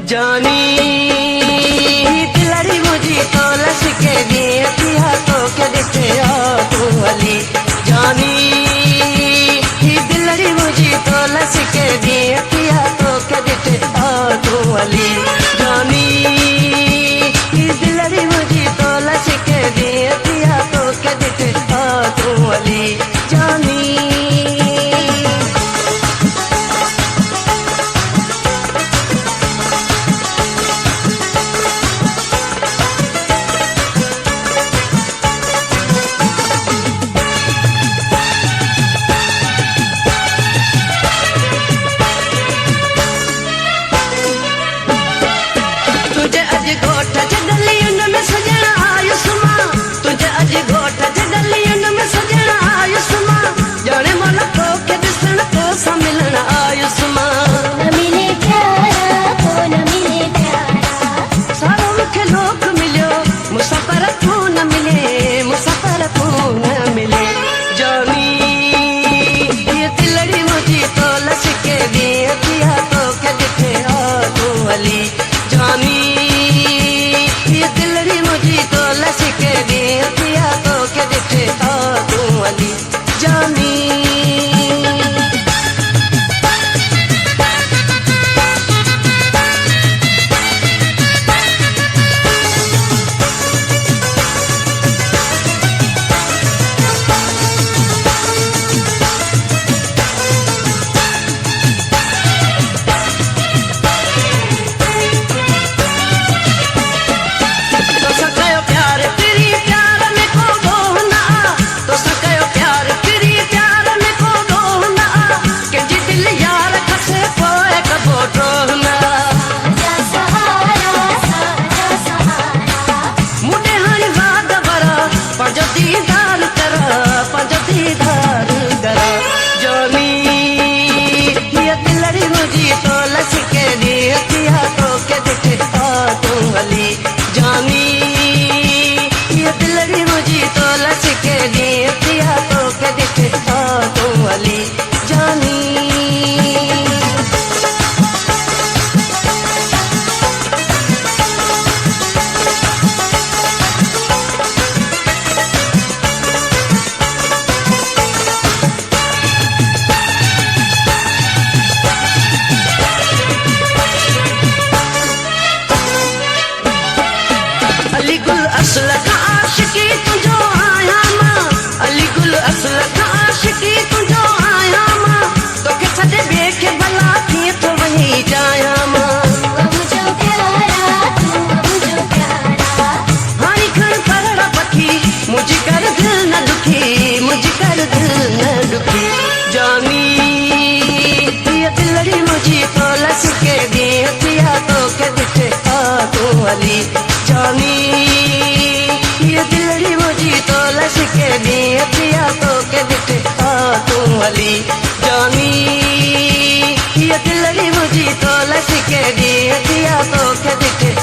जानी दिलड़ी मुझी तो लस के दिए पिया तो के दिखे तू वाली जानी दिलड़ी मुझी तो लस के दिए पिया तो के दिखे तू वाली जानी दिलड़ी मुझी तो लस के दिए पिया तो के दिखे तू वाली जानी तुझे अज गोठ जडलियन में सजना आयुष्मा तुझे अज गोठ जडलियन में सजना आयुष्मा जाने मन को के दिसन को सम्मिलन आयुष्मा न मिले प्यारा को न मिले प्यारा सारो मुखे लोक मिलो मुसाफर तू न मिले मुसाफर तू न मिले जानी ये दिलड़ी मुझी तो लस के दिए पिया तो के दिखे तू वाली जानी ये दिलड़ी मुझी तो लस के दिए पिया तो के दिखे तू वाली जानी तो सकयो प्यार तेरी प्यार में को दोहना तो सकयो प्यार तेरी प्यार में को दोहना के जी दिल यार खसे पोए कबो डोहना जा सहारा मुझे हर बात बरा पंज दीदार करा जानी ये दिलड़ी मुझी तो लस के दिए पिया तो के दिखे तू वाली जानी ये दिलड़ी मुझी तो लस के दिए पिया तो के दिखे तू वाली जानी अली गुल असल का आशिकी तुझो आया मां अली गुल असल का आशिकी तुझो आया मां तो के छदे बेखे भला थी तो वही जाया मां मुझे प्यारा तू मुझे प्यारा हारी खन करड़ा पखी मुझे कर दिल न दुखी मुझे कर दिल न दुखी जानी ये दिलड़ी मुझी तो लस के दिए पिया तो के दिखे तू वाली जानी ये दिलड़ी मुझी तो लस के दिए पिया तो के दिखे तू वाली जानी ये दिलड़ी मुझी तो लस के दिए पिया तो के दिखे